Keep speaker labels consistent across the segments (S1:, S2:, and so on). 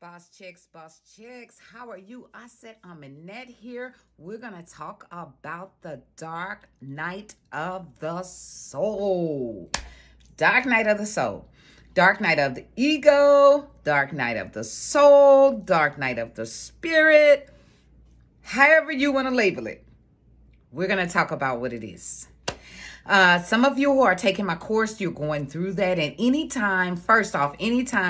S1: Boss chicks, how are you? I said I'm Annette here. We're going to talk about the dark night of the soul. Dark night of the soul. Dark night of the ego, dark night of the soul, dark night of the spirit. However you want to label it. We're going to talk about what it is. Some of you who are taking my course, you're going through that. And anytime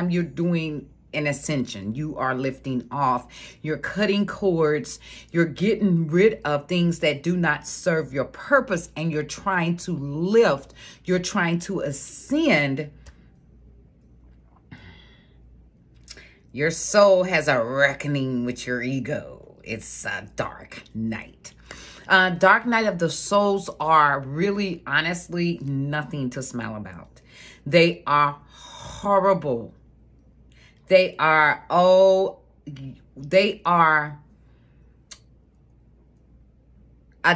S1: you're doing an ascension, you are lifting off, you're cutting cords, you're getting rid of things that do not serve your purpose, and you're trying to lift, you're trying to ascend. Your soul has a reckoning with your ego. It's a dark night. Dark night of the souls are really, honestly, nothing to smile about. They are horrible. They are a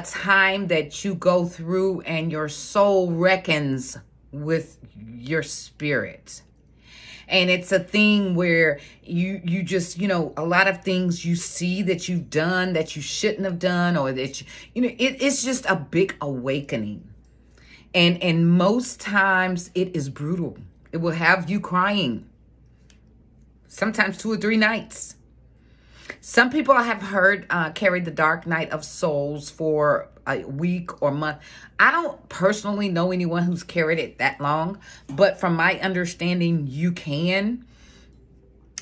S1: time that you go through and your soul reckons with your spirit. And it's a thing where you just, a lot of things you see that you've done that you shouldn't have done, or that, it's just a big awakening. And most times it is brutal. It will have you crying. Sometimes 2 or 3 nights. Some people I have heard carry the dark night of souls for a week or month. I don't personally know anyone who's carried it that long, but from my understanding, you can.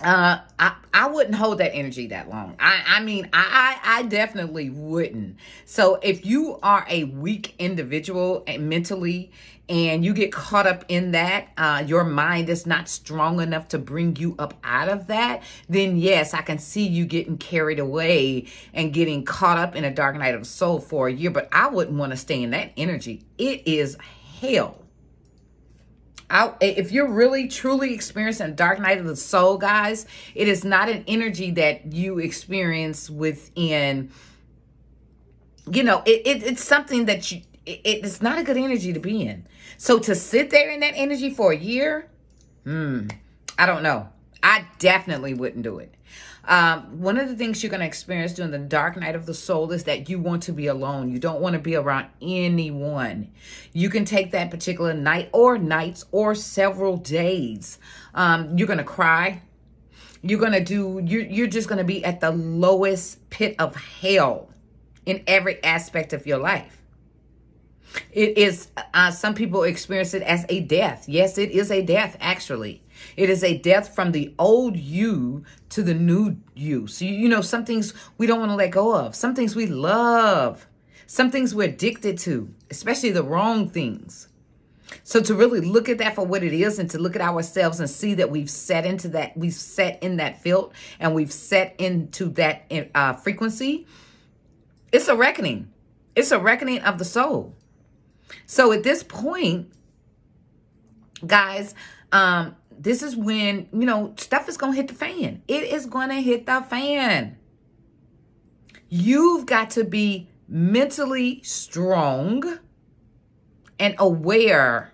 S1: I wouldn't hold that energy that long. I definitely wouldn't. So if you are a weak individual mentally and you get caught up in that, your mind is not strong enough to bring you up out of that, then yes, I can see you getting carried away and getting caught up in a dark night of the soul for a year, but I wouldn't want to stay in that energy. It is hell. If you're really truly experiencing a dark night of the soul, guys, it is not an energy that you experience within, it's something that it's not a good energy to be in. So to sit there in that energy for a year, I don't know. I definitely wouldn't do it. One of the things you're going to experience during the dark night of the soul is that you want to be alone. You don't want to be around anyone. You can take that particular night or nights or several days. You're going to cry. You're just going to be at the lowest pit of hell in every aspect of your life. It is, some people experience it as a death. Yes, it is a death, actually. It is a death from the old you to the new you. So, some things we don't want to let go of. Some things we love. Some things we're addicted to, especially the wrong things. So to really look at that for what it is, and to look at ourselves and see that we've set into that, we've set in that field, and we've set into that frequency, it's a reckoning. It's a reckoning of the soul. So at this point, guys, this is when, stuff is going to hit the fan. It is going to hit the fan. You've got to be mentally strong and aware.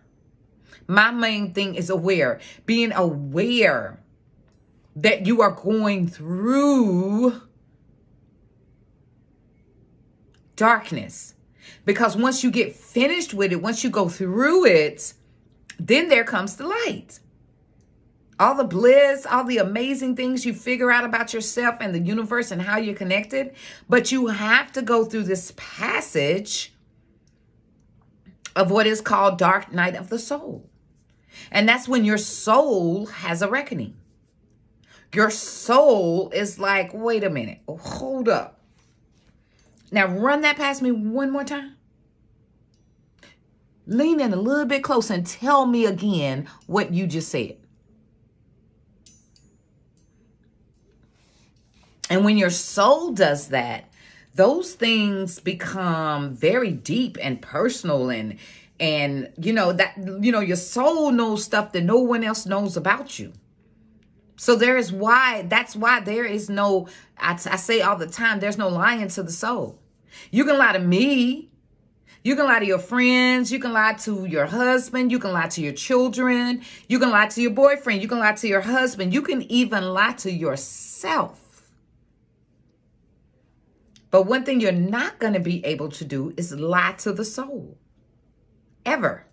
S1: My main thing is aware. Being aware that you are going through darkness. Because once you get finished with it, once you go through it, then there comes the light. All the bliss, all the amazing things you figure out about yourself and the universe and how you're connected. But you have to go through this passage of what is called dark night of the soul. And that's when your soul has a reckoning. Your soul is like, wait a minute, hold up. Now run that past me one more time. Lean in a little bit closer and tell me again what you just said. And when your soul does that, those things become very deep and personal, and your soul knows stuff that no one else knows about you. So that's why there is no, I say all the time, there's no lying to the soul. You can lie to me. You can lie to your friends. You can lie to your husband. You can lie to your children. You can lie to your boyfriend. You can lie to your husband. You can even lie to yourself. But one thing you're not going to be able to do is lie to the soul. Ever.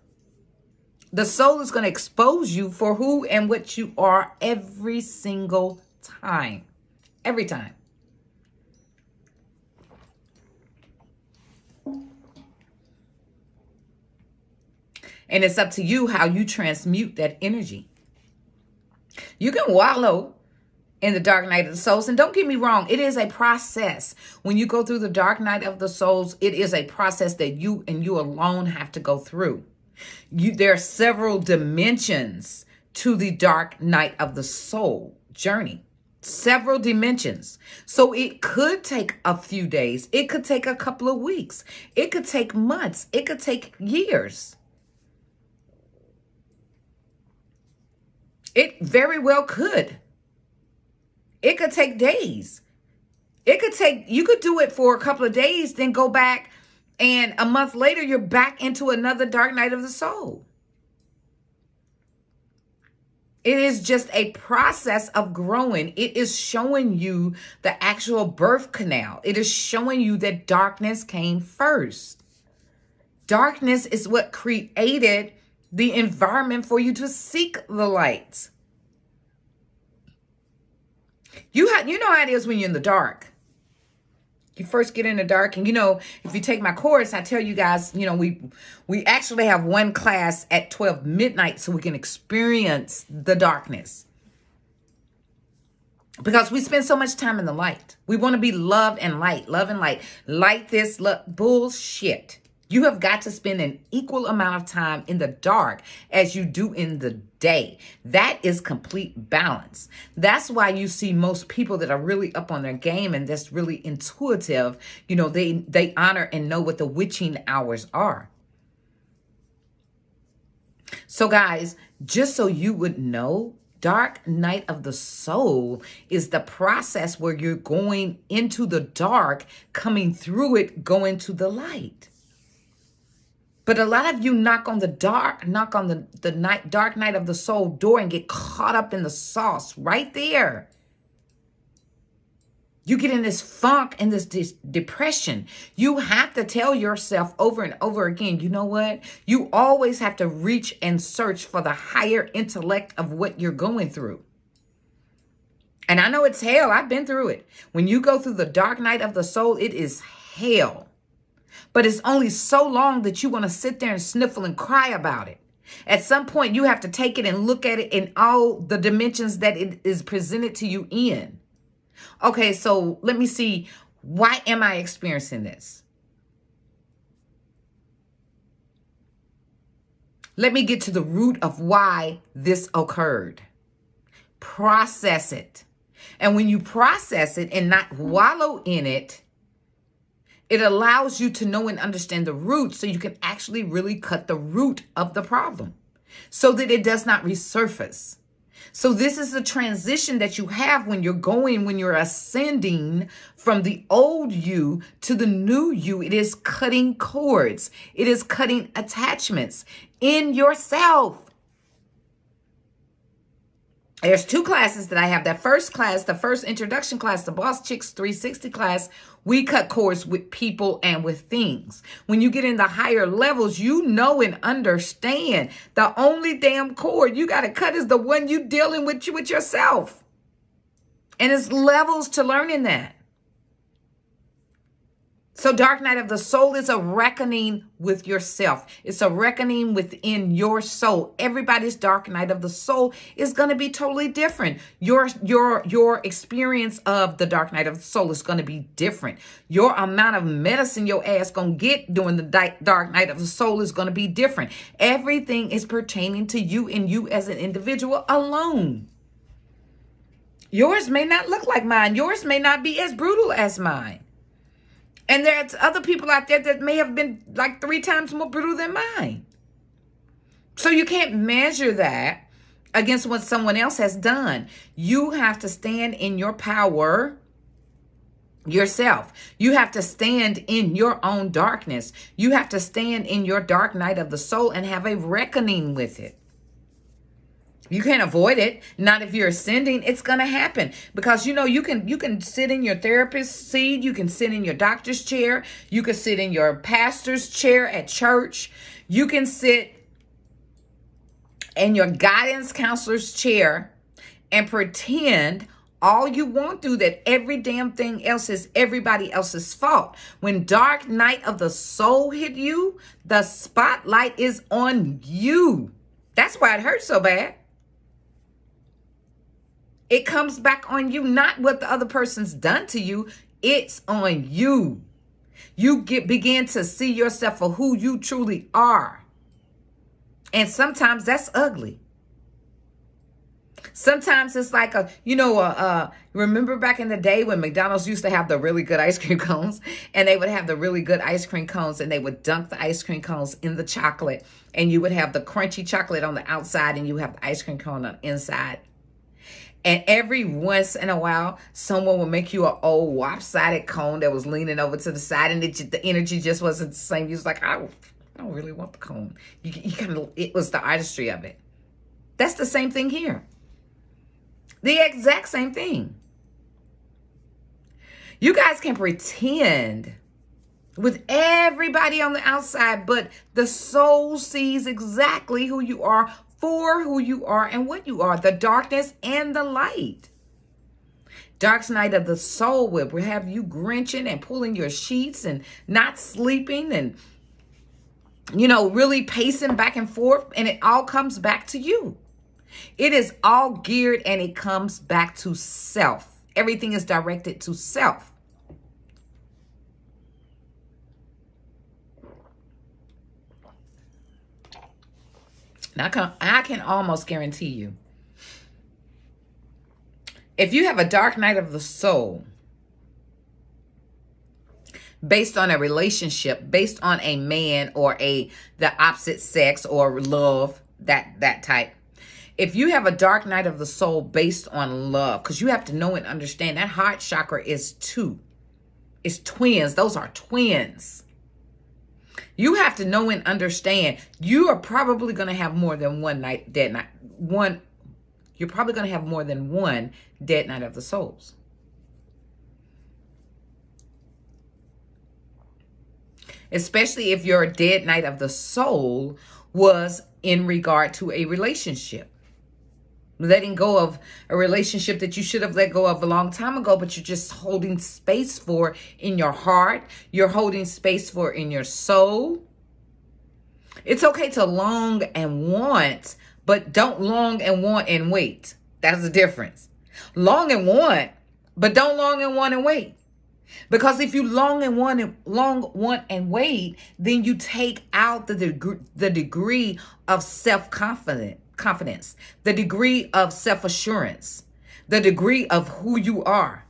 S1: The soul is going to expose you for who and what you are every single time. Every time. And it's up to you how you transmute that energy. You can wallow in the dark night of the souls. And don't get me wrong, it is a process. When you go through the dark night of the souls, it is a process that you and you alone have to go through. There are several dimensions to the dark night of the soul journey. Several dimensions. So it could take a few days. It could take a couple of weeks. It could take months. It could take years. It very well could. It could take days. You could do it for a couple of days, then go back, and a month later, you're back into another dark night of the soul. It is just a process of growing. It is showing you the actual birth canal. It is showing you that darkness came first. Darkness is what created the environment for you to seek the light. You know how it is when you're in the dark. You first get in the dark, and if you take my course, I tell you guys, we actually have one class at 12 midnight so we can experience the darkness. Because we spend so much time in the light. We want to be love and light. Light this, bullshit. You have got to spend an equal amount of time in the dark as you do in the day. That is complete balance. That's why you see most people that are really up on their game and that's really intuitive. They honor and know what the witching hours are. So guys, just so you would know, dark night of the soul is the process where you're going into the dark, coming through it, going to the light. But a lot of you knock on the dark night of the soul door and get caught up in the sauce right there. You get in this funk and this depression. You have to tell yourself over and over again, you know what? You always have to reach and search for the higher intellect of what you're going through. And I know it's hell. I've been through it. When you go through the dark night of the soul, it is hell. But it's only so long that you want to sit there and sniffle and cry about it. At some point, you have to take it and look at it in all the dimensions that it is presented to you in. Okay, so let me see. Why am I experiencing this? Let me get to the root of why this occurred. Process it. And when you process it and not wallow in it, it allows you to know and understand the root so you can actually really cut the root of the problem so that it does not resurface. So this is the transition that you have when you're ascending from the old you to the new you. It is cutting cords. It is cutting attachments in yourself. There's two classes that I have. That first class, the first introduction class, the Boss Chicks 360 class, we cut cords with people and with things. When you get in the higher levels, you know and understand the only damn cord you got to cut is the one you dealing with yourself. And it's levels to learning that. So dark night of the soul is a reckoning with yourself. It's a reckoning within your soul. Everybody's dark night of the soul is going to be totally different. Your experience of the dark night of the soul is going to be different. Your amount of medicine your ass going to get during the dark night of the soul is going to be different. Everything is pertaining to you and you as an individual alone. Yours may not look like mine. Yours may not be as brutal as mine. And there's other people out there that may have been like 3 times more brutal than mine. So you can't measure that against what someone else has done. You have to stand in your power yourself. You have to stand in your own darkness. You have to stand in your dark night of the soul and have a reckoning with it. You can't avoid it. Not if you're ascending. It's going to happen because, you know, you can sit in your therapist's seat. You can sit in your doctor's chair. You can sit in your pastor's chair at church. You can sit in your guidance counselor's chair and pretend all you want to that every damn thing else is everybody else's fault. When dark night of the soul hit you, the spotlight is on you. That's why it hurts so bad. It comes back on you, not what the other person's done to you. It's on you. You begin to see yourself for who you truly are. And sometimes that's ugly. Sometimes it's like remember back in the day when McDonald's used to have the really good ice cream cones, and they would have the really good ice cream cones and they would dunk the ice cream cones in the chocolate, and you would have the crunchy chocolate on the outside and you have the ice cream cone on the inside. And every once in a while, someone would make you an old lopsided cone that was leaning over to the side, and the energy just wasn't the same. You was like, I don't really want the cone. It was the artistry of it. That's the same thing here. The exact same thing. You guys can pretend with everybody on the outside, but the soul sees exactly who you are, for who you are and what you are, the darkness and the light. Dark night of the soul will have you grinching and pulling your sheets and not sleeping and, really pacing back and forth, and it all comes back to you. It is all geared and it comes back to self. Everything is directed to self. Now, I can almost guarantee you, if you have a dark night of the soul, based on a relationship, based on a man or the opposite sex or love, that type. If you have a dark night of the soul based on love, because you have to know and understand that heart chakra is two. It's twins. Those are twins. You have to know and understand you are probably going to have more than you're probably going to have more than one dead night of the souls. Especially if your dead night of the soul was in regard to a relationship. Letting go of a relationship that you should have let go of a long time ago, but you're just holding space for in your heart. You're holding space for in your soul. It's okay to long and want, but don't long and want and wait. That's the difference. Long and want, but don't long and want and wait. Because if you long want and wait, then you take out the degree of confidence, the degree of self-assurance, the degree of who you are,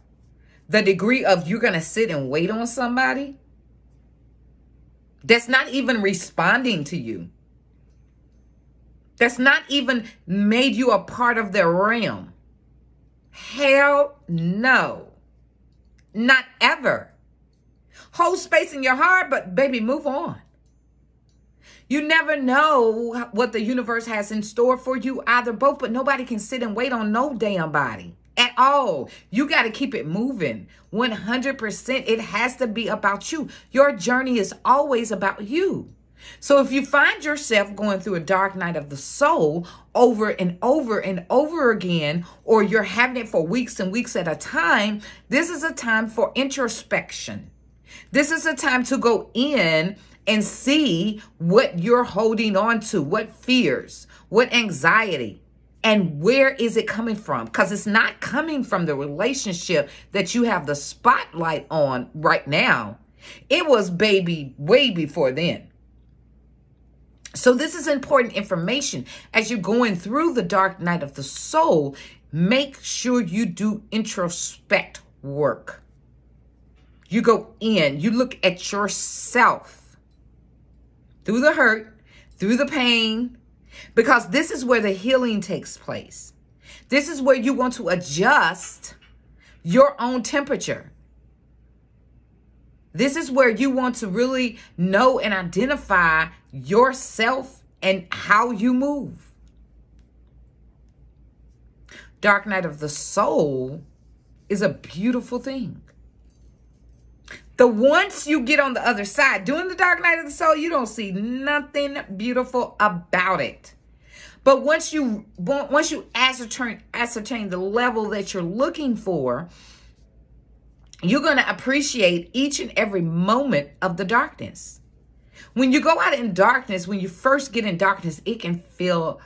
S1: the degree of you're going to sit and wait on somebody that's not even responding to you, that's not even made you a part of their realm. Hell no. Not ever. Hold space in your heart, but baby, move on. You never know what the universe has in store for you, either both, but nobody can sit and wait on no damn body at all. You got to keep it moving. 100%. It has to be about you. Your journey is always about you. So if you find yourself going through a dark night of the soul over and over and over again, or you're having it for weeks and weeks at a time, this is a time for introspection. This is a time to go in and see what you're holding on to, what fears, what anxiety, and where is it coming from? Because it's not coming from the relationship that you have the spotlight on right now. It was baby way before then. So this is important information as you're going through the dark night of the soul. Make sure you do introspect work. You go in, you look at yourself through the hurt, through the pain, because this is where the healing takes place. This is where you want to adjust your own temperature. This is where you want to really know and identify yourself and how you move. Dark night of the soul is a beautiful thing. Once you get on the other side, during the dark night of the soul, you don't see nothing beautiful about it. But once you ascertain the level that you're looking for, you're going to appreciate each and every moment of the darkness. When you go out in darkness, when you first get in darkness, it can feel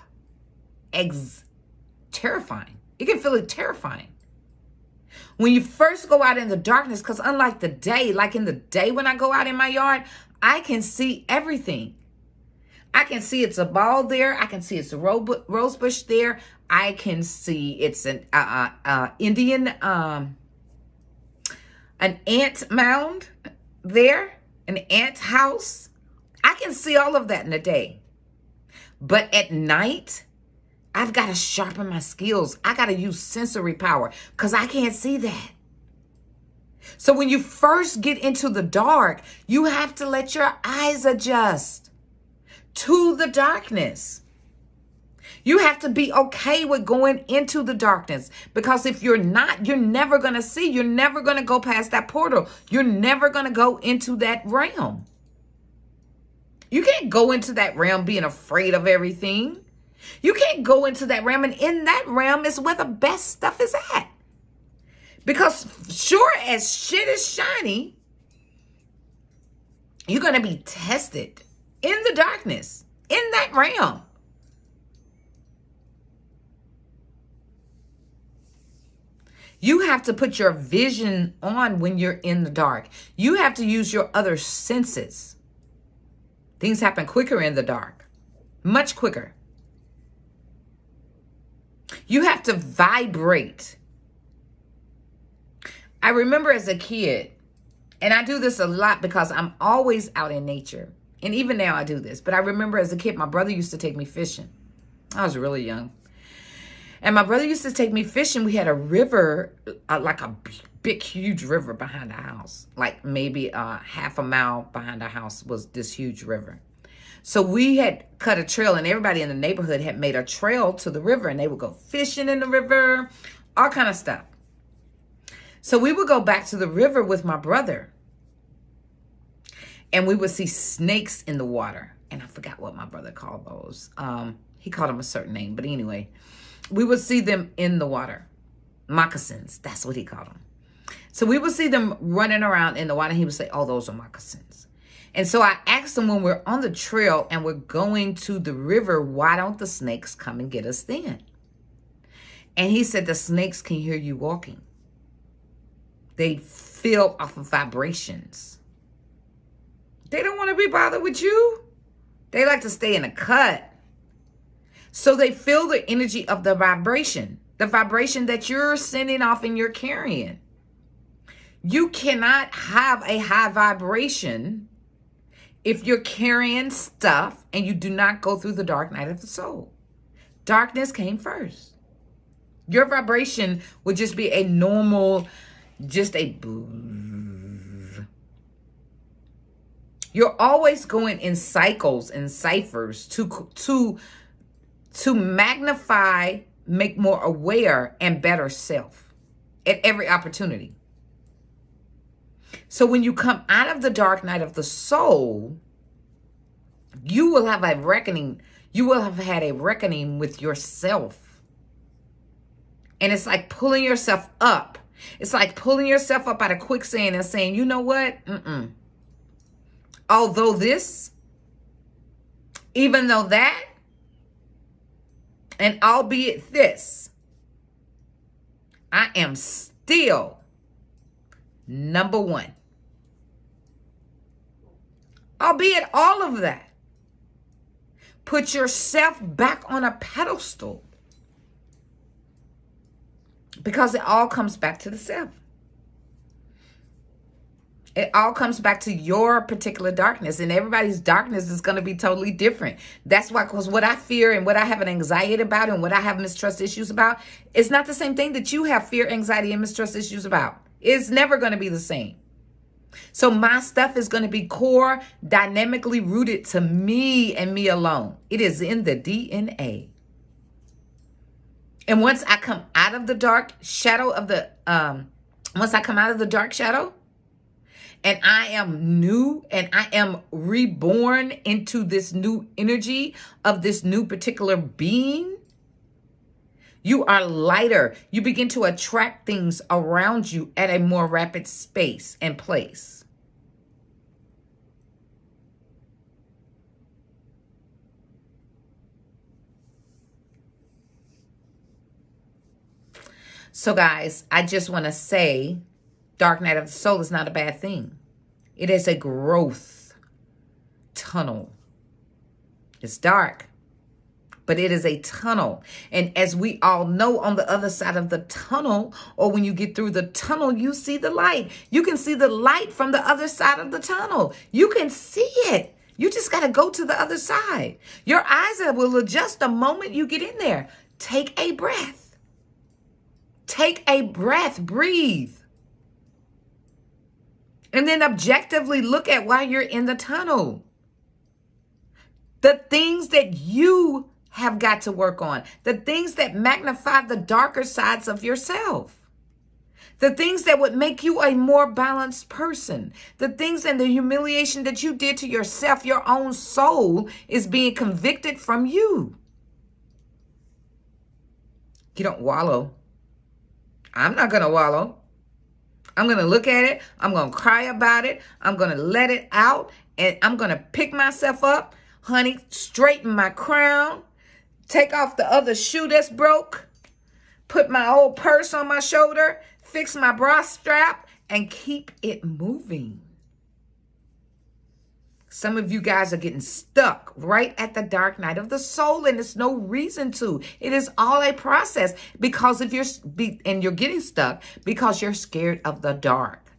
S1: terrifying. It can feel terrifying. When you first go out in the darkness, because unlike the day, like in the day when I go out in my yard, I can see everything. I can see it's a ball there. I can see it's a rose bush there. I can see it's an Indian, an ant mound there, an ant house. I can see all of that in the day. But at night, I've got to sharpen my skills. I got to use sensory power because I can't see that. So when you first get into the dark, you have to let your eyes adjust to the darkness. You have to be okay with going into the darkness, because if you're not, you're never going to see. You're never going to go past that portal. You're never going to go into that realm. You can't go into that realm being afraid of everything. You can't go into that realm, and in that realm is where the best stuff is at. Because sure as shit is shiny, you're going to be tested in the darkness, in that realm. You have to put your vision on when you're in the dark. You have to use your other senses. Things happen quicker in the dark, much quicker. You have to vibrate. I remember as a kid, and I do this a lot because I'm always out in nature. And even now I do this. But I remember as a kid, my brother used to take me fishing. I was really young. And my brother used to take me fishing. We had a river, like a big, huge river behind the house. Like maybe half a mile behind our house was this huge river. So we had cut a trail, and everybody in the neighborhood had made a trail to the river, and they would go fishing in the river, all kind of stuff. So we would go back to the river with my brother, and we would see snakes in the water. And I forgot what my brother called those. He called them a certain name, but anyway, we would see them in the water. Moccasins, that's what he called them. So we would see them running around in the water, and he would say, oh, those are moccasins. And so I asked him, when we're on the trail and we're going to the river, why don't the snakes come and get us then? And he said, the snakes can hear you walking. They feel off of vibrations. They don't want to be bothered with you. They like to stay in a cut. So they feel the energy of the vibration that you're sending off and you're carrying. You cannot have a high vibration if you're carrying stuff and you do not go through the dark night of the soul. Darkness came first. Your vibration would just be a normal, just a boo. You're always going in cycles and ciphers to magnify, make more aware and better self at every opportunity. So when you come out of the dark night of the soul, you will have a reckoning. You will have had a reckoning with yourself. And it's like pulling yourself up. It's like pulling yourself up out of quicksand and saying, you know what? Although this, even though that, and albeit this, I am still number one. Albeit all of that. Put yourself back on a pedestal. Because it all comes back to the self. It all comes back to your particular darkness. And everybody's darkness is going to be totally different. That's why, because what I fear and what I have an anxiety about and what I have mistrust issues about, it's not the same thing that you have fear, anxiety, and mistrust issues about. It's never going to be the same. So my stuff is going to be core, dynamically rooted to me and me alone. It is in the DNA. And once I come out of the dark shadow of the, once I come out of the dark shadow, and I am new and I am reborn into this new energy of this new particular being, you are lighter. You begin to attract things around you at a more rapid space and place. So guys, I just want to say, dark night of the soul is not a bad thing. It is a growth tunnel. It's dark, but it is a tunnel. And as we all know, on the other side of the tunnel, or when you get through the tunnel, you see the light. You can see the light from the other side of the tunnel. You can see it. You just got to go to the other side. Your eyes will adjust the moment you get in there. Take a breath. Take a breath. Breathe. And then objectively look at why you're in the tunnel. The things that you have got to work on. The things that magnify the darker sides of yourself. The things that would make you a more balanced person. The things and the humiliation that you did to yourself, your own soul is being convicted from you. You don't wallow. I'm not going to wallow. I'm going to look at it. I'm going to cry about it. I'm going to let it out. And I'm going to pick myself up. Honey, straighten my crown. Take off the other shoe that's broke. Put my old purse on my shoulder. Fix my bra strap. And keep it moving. Some of you guys are getting stuck right at the dark night of the soul, and there's no reason to. It is all a process because if you're getting stuck because you're scared of the dark.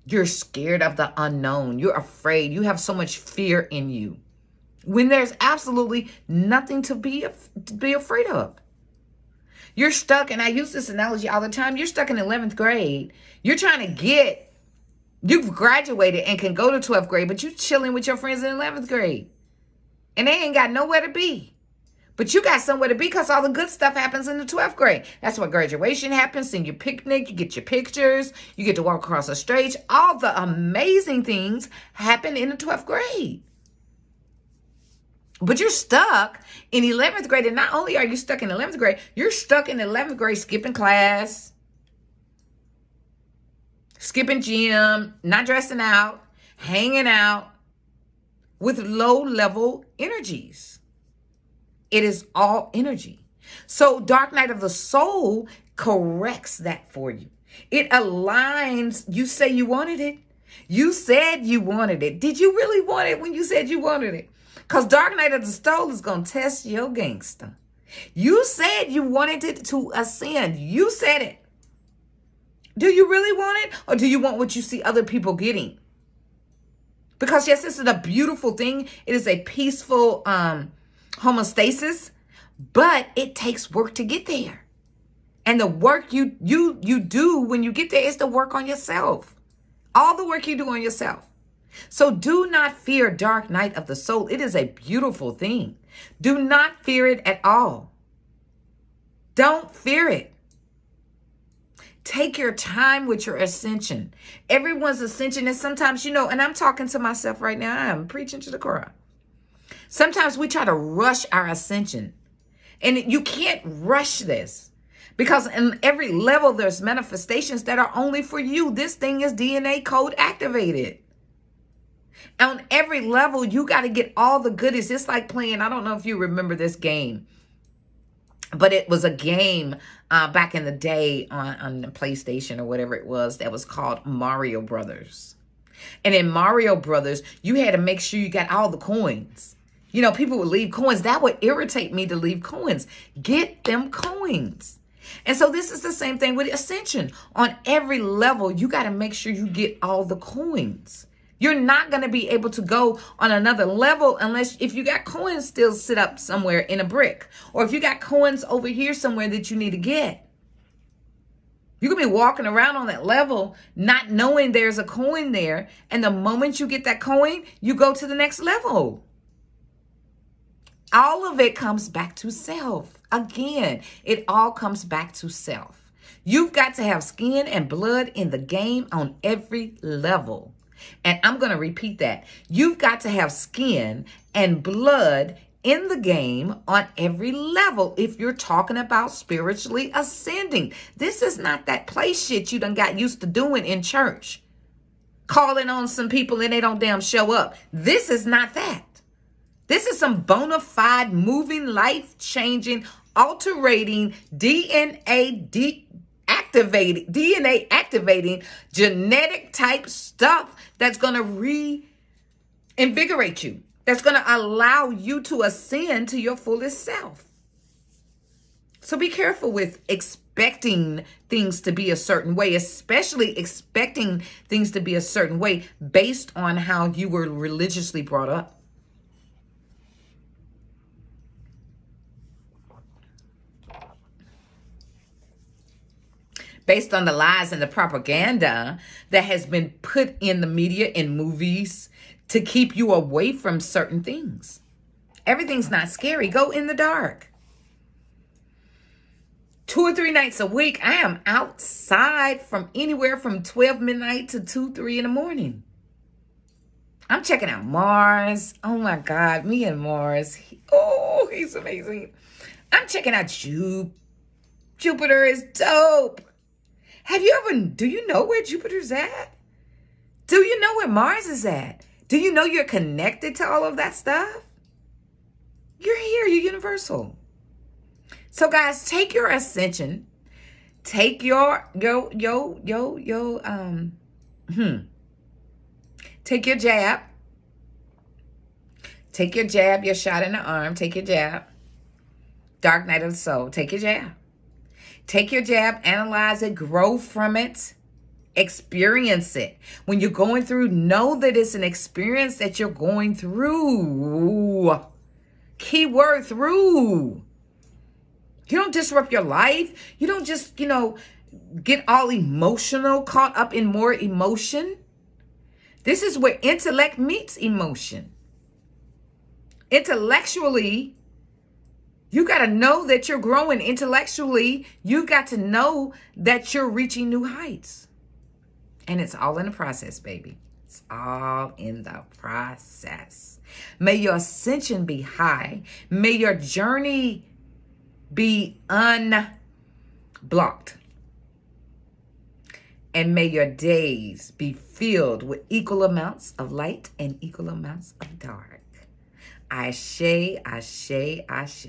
S1: You're scared of the unknown. You're afraid. You have so much fear in you when there's absolutely nothing to be afraid of. You're stuck, and I use this analogy all the time. You're stuck in 11th grade. You're trying to you've graduated and can go to 12th grade, but you're chilling with your friends in 11th grade. And they ain't got nowhere to be. But you got somewhere to be because all the good stuff happens in the 12th grade. That's where graduation happens, senior picnic, you get your pictures, you get to walk across the stage. All the amazing things happen in the 12th grade. But you're stuck in 11th grade. And not only are you stuck in 11th grade, you're stuck in 11th grade skipping class. Skipping gym, not dressing out, hanging out with low-level energies. It is all energy. So dark night of the soul corrects that for you. It aligns. You say you wanted it. You said you wanted it. Did you really want it when you said you wanted it? Because dark night of the soul is going to test your gangster. You said you wanted it to ascend. You said it. Do you really want it? Or do you want what you see other people getting? Because yes, this is a beautiful thing. It is a peaceful homeostasis, but it takes work to get there. And the work you do when you get there is the work on yourself. All the work you do on yourself. So do not fear dark night of the soul. It is a beautiful thing. Do not fear it at all. Don't fear it. Take your time with your ascension. Everyone's ascension is sometimes, and I'm talking to myself right now. I'm preaching to the choir. Sometimes we try to rush our ascension. And you can't rush this. Because in every level, there's manifestations that are only for you. This thing is DNA code activated. On every level, you got to get all the goodies. It's like playing, I don't know if you remember this game. But it was a game back in the day on the PlayStation or whatever it was that was called Mario Brothers. And in Mario Brothers, you had to make sure you got all the coins. People would leave coins. That would irritate me to leave coins. Get them coins. And so this is the same thing with Ascension. On every level, you got to make sure you get all the coins. You're not going to be able to go on another level unless if you got coins still sit up somewhere in a brick. Or if you got coins over here somewhere that you need to get. You could be walking around on that level not knowing there's a coin there. And the moment you get that coin, you go to the next level. All of it comes back to self. Again, it all comes back to self. You've got to have skin and blood in the game on every level. And I'm going to repeat that. You've got to have skin and blood in the game on every level if you're talking about spiritually ascending. This is not that play shit you done got used to doing in church. Calling on some people and they don't damn show up. This is not that. This is some bona fide, moving, life-changing, alterating, DNA activating, genetic type stuff that's going to reinvigorate you. That's going to allow you to ascend to your fullest self. So be careful with expecting things to be a certain way, especially expecting things to be a certain way based on how you were religiously brought up. Based on the lies and the propaganda that has been put in the media, in movies, to keep you away from certain things. Everything's not scary. Go in the dark. 2 or 3 nights a week, I am outside from anywhere from 12 midnight to 2, 3 in the morning. I'm checking out Mars. Oh my God, me and Mars. He's amazing. I'm checking out Jupiter is dope. Do you know where Jupiter's at? Do you know where Mars is at? Do you know you're connected to all of that stuff? You're here, you're universal. So guys, take your ascension. Take your, take your jab. Take your jab, your shot in the arm. Take your jab. Dark night of the soul. Take your jab. Take your jab, analyze it, grow from it, experience it. When you're going through, know that it's an experience that you're going through. Keyword through. You don't disrupt your life. You don't just, get all emotional, caught up in more emotion. This is where intellect meets emotion. Intellectually, you got to know that you're growing intellectually. You got to know that you're reaching new heights. And it's all in the process, baby. It's all in the process. May your ascension be high. May your journey be unblocked. And may your days be filled with equal amounts of light and equal amounts of dark. Ashe, ashe, ashe.